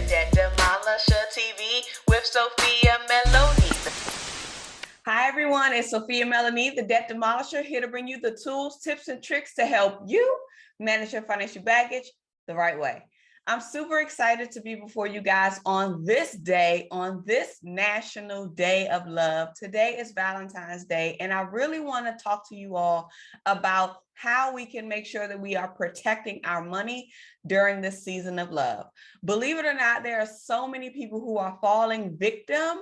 Debt Demolisher TV with Sophia Melone. Hi everyone, it's Sophia Melonē, the Debt Demolisher, here to bring you the tools, tips, and tricks to help you manage your financial baggage the right way. I'm super excited to be before you guys on this day, on this National Day of Love. Today is Valentine's Day, and I really want to talk to you all about how we can make sure that we are protecting our money during this season of love. Believe it or not, there are so many people who are falling victim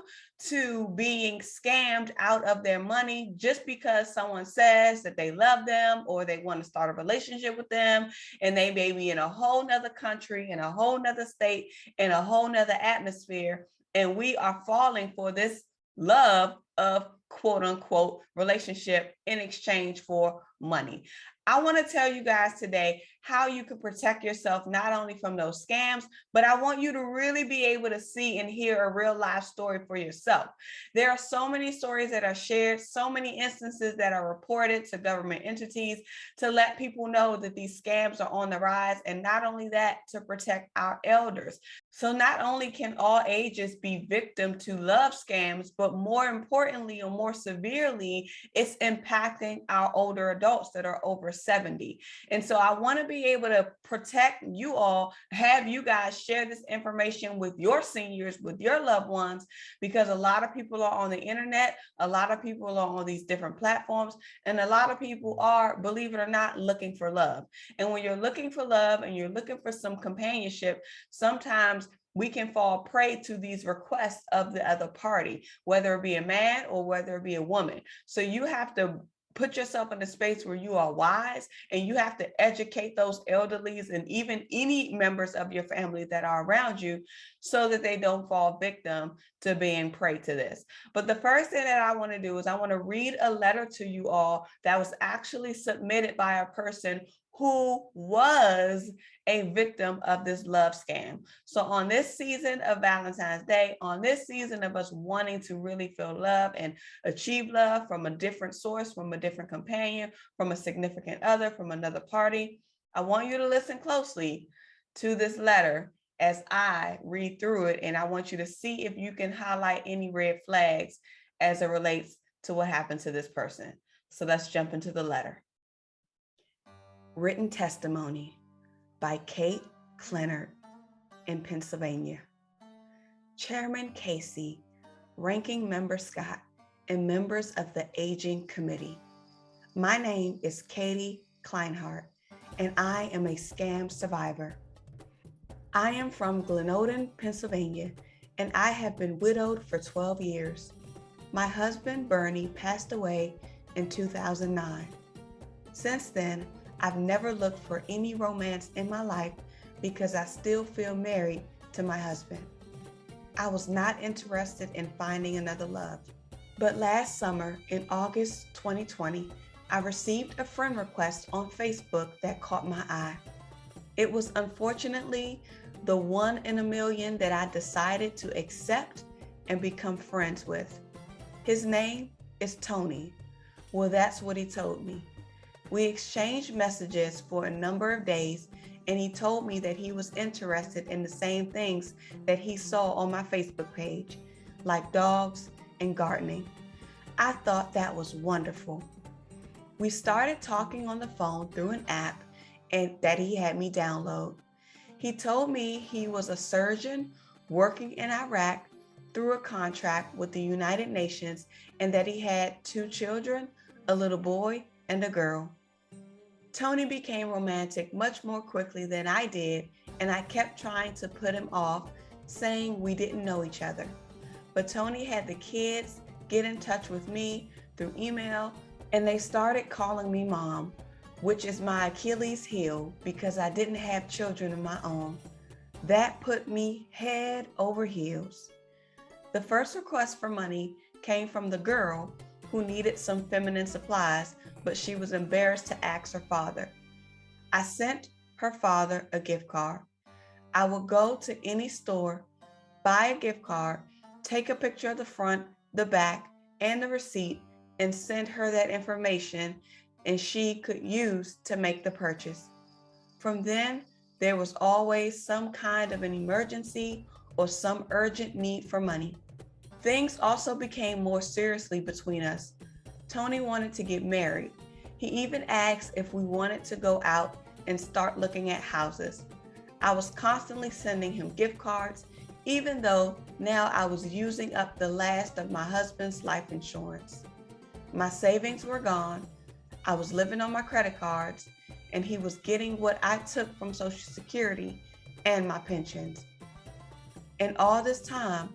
to being scammed out of their money just because someone says that they love them or they want to start a relationship with them, and they may be in a whole nother country, in a whole nother state, in a whole nother atmosphere, and we are falling for this love of quote unquote relationship in exchange for money. I want to tell you guys today how you can protect yourself not only from those scams, but I want you to really be able to see and hear a real life story for yourself. There are so many stories that are shared, so many instances that are reported to government entities to let people know that these scams are on the rise, and not only that, to protect our elders. So not only can all ages be victim to love scams, but more importantly or more severely, it's impacting our older adults that are over 70. And so I want to be able to protect you all, have you guys share this information with your seniors, with your loved ones, because a lot of people are on the internet, a lot of people are on these different platforms, and a lot of people are, believe it or not, looking for love. And when you're looking for love and you're looking for some companionship, sometimes we can fall prey to these requests of the other party, whether it be a man or whether it be a woman. So you have to put yourself in a space where you are wise, and you have to educate those elderlies and even any members of your family that are around you so that they don't fall victim to being prey to this. But the first thing that I want to do is I want to read a letter to you all that was actually submitted by a person who was a victim of this love scam. So on this season of Valentine's Day, on this season of us wanting to really feel love and achieve love from a different source, from a different companion, from a significant other, from another party, I want you to listen closely to this letter as I read through it, and I want you to see if you can highlight any red flags as it relates to what happened to this person. So let's jump into the letter. Written testimony by Kate Clennard in Pennsylvania. Chairman Casey, Ranking Member Scott, and members of the Aging Committee. My name is Katie Kleinhardt, and I am a scam survivor. I am from Glenolden, Pennsylvania, and I have been widowed for 12 years. My husband, Bernie, passed away in 2009. Since then, I've never looked for any romance in my life because I still feel married to my husband. I was not interested in finding another love. But last summer, in August 2020, I received a friend request on Facebook that caught my eye. It was unfortunately the one in a million that I decided to accept and become friends with. His name is Tony. Well, that's what he told me. We exchanged messages for a number of days, and he told me that he was interested in the same things that he saw on my Facebook page, like dogs and gardening. I thought that was wonderful. We started talking on the phone through an app and that he had me download. He told me he was a surgeon working in Iraq through a contract with the United Nations, and that he had 2 children, a little boy and a girl. Tony became romantic much more quickly than I did, and I kept trying to put him off, saying we didn't know each other. But Tony had the kids get in touch with me through email, and they started calling me mom, which is my Achilles heel because I didn't have children of my own. That put me head over heels. The first request for money came from the girl who needed some feminine supplies, but she was embarrassed to ask her father. I sent her father a gift card. I would go to any store, buy a gift card, take a picture of the front, the back, and the receipt, and send her that information, and she could use to make the purchase. From then, There was always some kind of an emergency or some urgent need for money. Things also became more seriously between us. Tony wanted to get married. He even asked if we wanted to go out and start looking at houses. I was constantly sending him gift cards, even though now I was using up the last of my husband's life insurance. My savings were gone. I was living on my credit cards, and he was getting what I took from Social Security and my pensions. In all this time,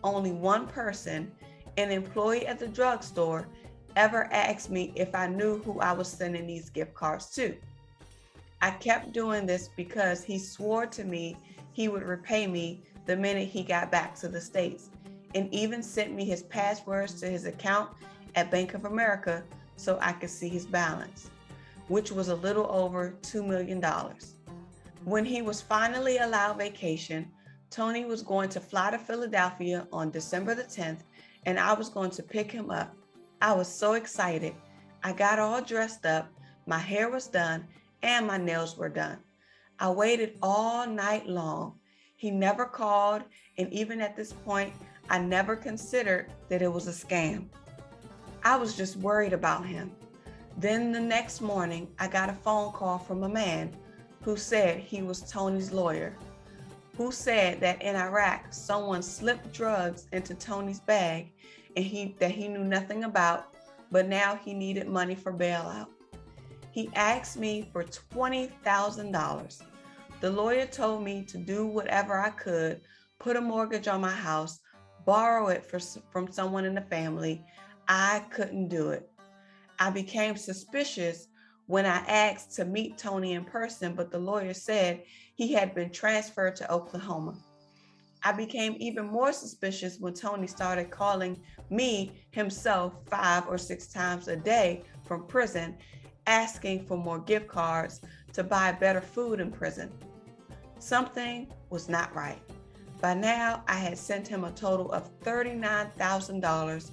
only one person, an employee at the drugstore, ever asked me if I knew who I was sending these gift cards to. I kept doing this because he swore to me he would repay me the minute he got back to the States, and even sent me his passwords to his account at Bank of America so I could see his balance, which was a little over $2 million. When he was finally allowed vacation, Tony was going to fly to Philadelphia on December the 10th, and I was going to pick him up. I was so excited. I got all dressed up, my hair was done, and my nails were done. I waited all night long. He never called, and even at this point, I never considered that it was a scam. I was just worried about him. Then the next morning, I got a phone call from a man who said he was Tony's lawyer, who said that in Iraq, someone slipped drugs into Tony's bag and that he knew nothing about, but now he needed money for bailout. He asked me for $20,000. The lawyer told me to do whatever I could, put a mortgage on my house, borrow it from someone in the family. I couldn't do it. I became suspicious when I asked to meet Tony in person, but the lawyer said he had been transferred to Oklahoma. I became even more suspicious when Tony started calling me himself 5 or 6 times a day from prison, asking for more gift cards to buy better food in prison. Something was not right. By now, I had sent him a total of $39,000,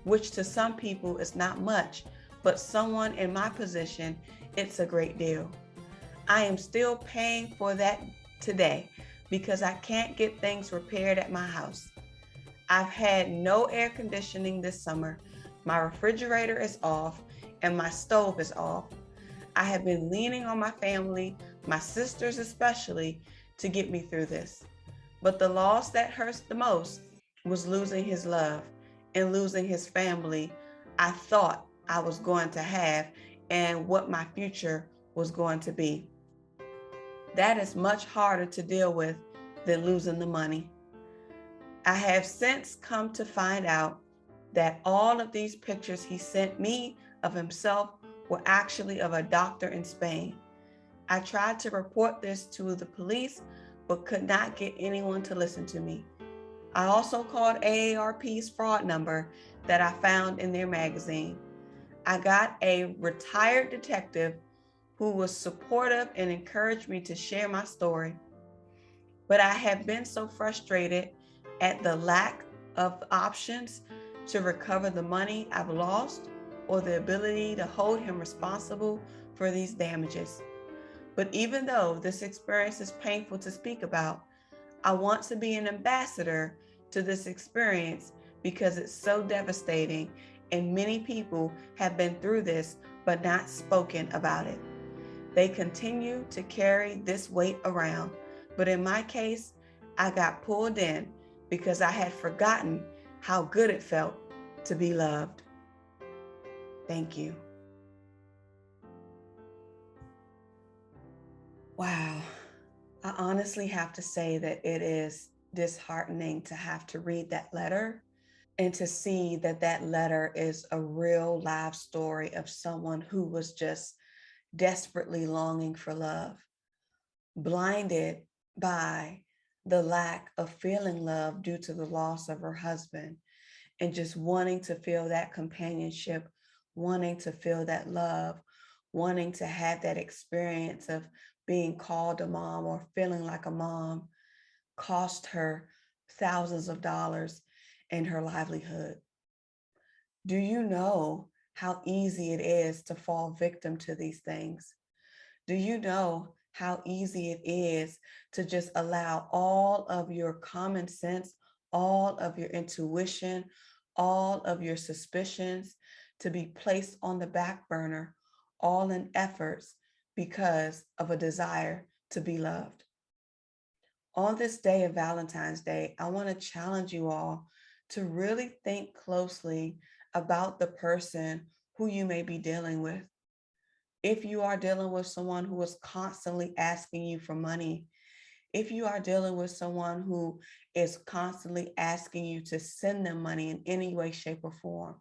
which to some people is not much, but someone in my position, it's a great deal. I am still paying for that today because I can't get things repaired at my house. I've had no air conditioning this summer. My refrigerator is off and my stove is off. I have been leaning on my family, my sisters especially, to get me through this. But the loss that hurts the most was losing his love and losing his family I thought I was going to have and what my future was going to be. That is much harder to deal with than losing the money. I have since come to find out that all of these pictures he sent me of himself were actually of a doctor in Spain. I tried to report this to the police, but could not get anyone to listen to me. I also called AARP's fraud number that I found in their magazine. I got a retired detective who was supportive and encouraged me to share my story. But I have been so frustrated at the lack of options to recover the money I've lost or the ability to hold him responsible for these damages. But even though this experience is painful to speak about, I want to be an ambassador to this experience because it's so devastating and many people have been through this but not spoken about it. They continue to carry this weight around, but in my case, I got pulled in because I had forgotten how good it felt to be loved. Thank you. Wow. I honestly have to say that it is disheartening to have to read that letter and to see that that letter is a real live story of someone who was just desperately longing for love, blinded by the lack of feeling love due to the loss of her husband, and just wanting to feel that companionship, wanting to feel that love, wanting to have that experience of being called a mom or feeling like a mom, cost her thousands of dollars and her livelihood. Do you know how easy it is to fall victim to these things? Do you know how easy it is to just allow all of your common sense, all of your intuition, all of your suspicions to be placed on the back burner, all in efforts because of a desire to be loved. On this day of Valentine's Day, I want to challenge you all to really think closely about the person who you may be dealing with. If you are dealing with someone who is constantly asking you for money, if you are dealing with someone who is constantly asking you to send them money in any way, shape, or form,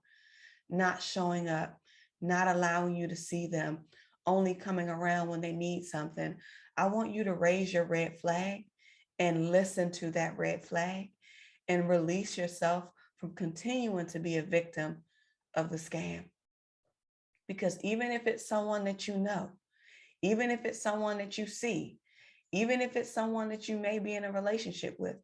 not showing up, not allowing you to see them, only coming around when they need something, I want you to raise your red flag and listen to that red flag and release yourself from continuing to be a victim of the scam. Because even if it's someone that you know, even if it's someone that you see, even if it's someone that you may be in a relationship with,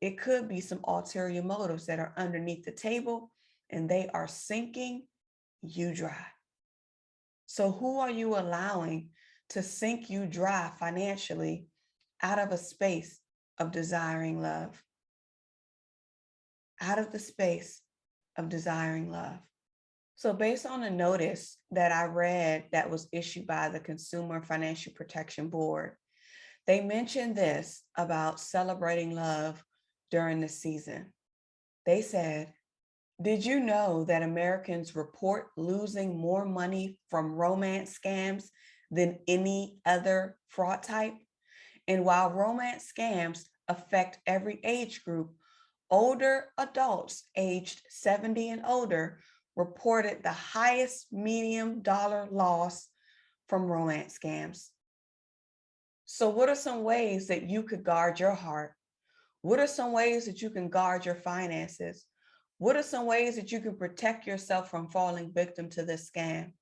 it could be some ulterior motives that are underneath the table and they are sinking you dry. So who are you allowing to sink you dry financially out of a space of desiring love? Out of the space of desiring love. So based on a notice that I read that was issued by the Consumer Financial Protection Board, they mentioned this about celebrating love during the season. They said, did you know that Americans report losing more money from romance scams than any other fraud type? And while romance scams affect every age group, older adults aged 70 and older reported the highest medium dollar loss from romance scams. So what are some ways that you could guard your heart? What are some ways that you can guard your finances? What are some ways that you can protect yourself from falling victim to this scam?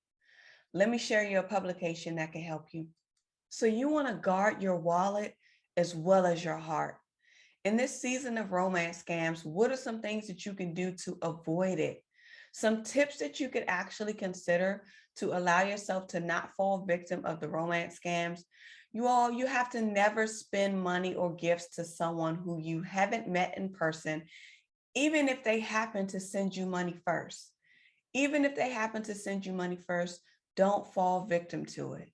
Let me share you a publication that can help you. So you want to guard your wallet as well as your heart. In this season of romance scams, what are some things that you can do to avoid it? Some tips that you could actually consider to allow yourself to not fall victim of the romance scams. You have to never spend money or gifts to someone who you haven't met in person, even if they happen to send you money first. Even if they happen to send you money first, don't fall victim to it.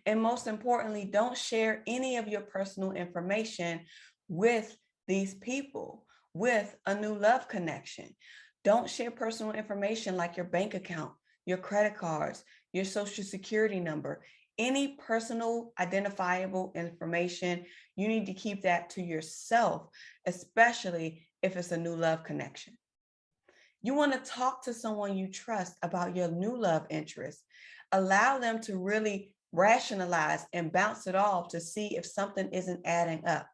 And most importantly, don't share any of your personal information with these people, with a new love connection. Don't share personal information like your bank account, your credit cards, your social security number, any personal identifiable information. You need to keep that to yourself, especially if it's a new love connection. You want to talk to someone you trust about your new love interest. Allow them to really rationalize and bounce it off to see if something isn't adding up.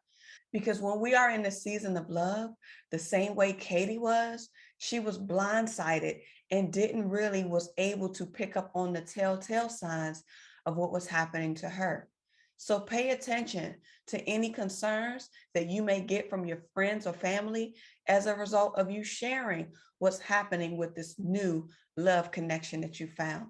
Because when we are in the season of love, the same way Katie was, she was blindsided and didn't really was able to pick up on the telltale signs of what was happening to her. So pay attention to any concerns that you may get from your friends or family as a result of you sharing what's happening with this new love connection that you found.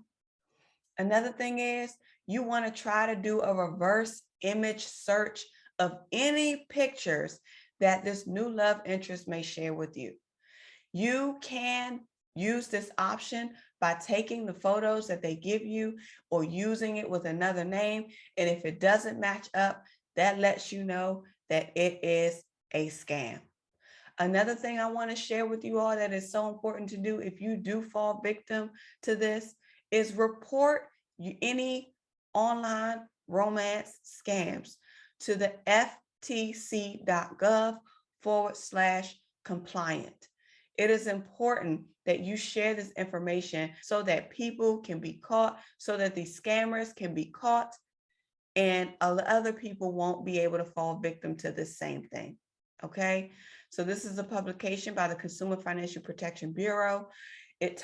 Another thing is you want to try to do a reverse image search of any pictures that this new love interest may share with you. You can use this option by taking the photos that they give you or using it with another name. And if it doesn't match up, that lets you know that it is a scam. Another thing I want to share with you all that is so important to do if you do fall victim to this is report any online romance scams to the ftc.gov/compliant. It is important that you share this information so that people can be caught, so that these scammers can be caught, and other people won't be able to fall victim to the same thing. Okay, so this is a publication by the Consumer Financial Protection Bureau. It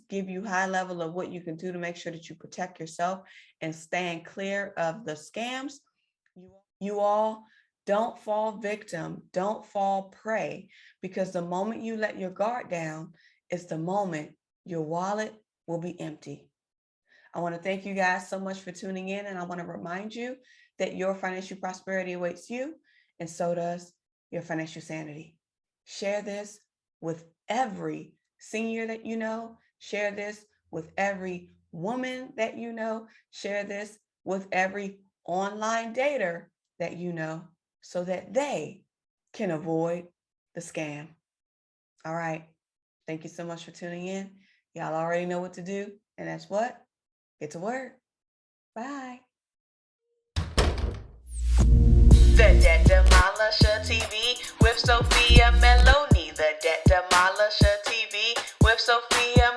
give you high level of what you can do to make sure that you protect yourself and stand clear of the scams. You all don't fall victim, don't fall prey, because the moment you let your guard down is the moment your wallet will be empty. I want to thank you guys so much for tuning in, and I want to remind you that your financial prosperity awaits you, and so does your financial sanity. Share this with every senior that you know. Share this with every woman that you know. Share this with every online dater that you know, so that they can avoid the scam. All right. Thank you so much for tuning in. Y'all already know what to do, and that's what? Get to work. Bye. The Debt Demolisher TV with Sophia Melone. The Debt Demolisher TV with Sophia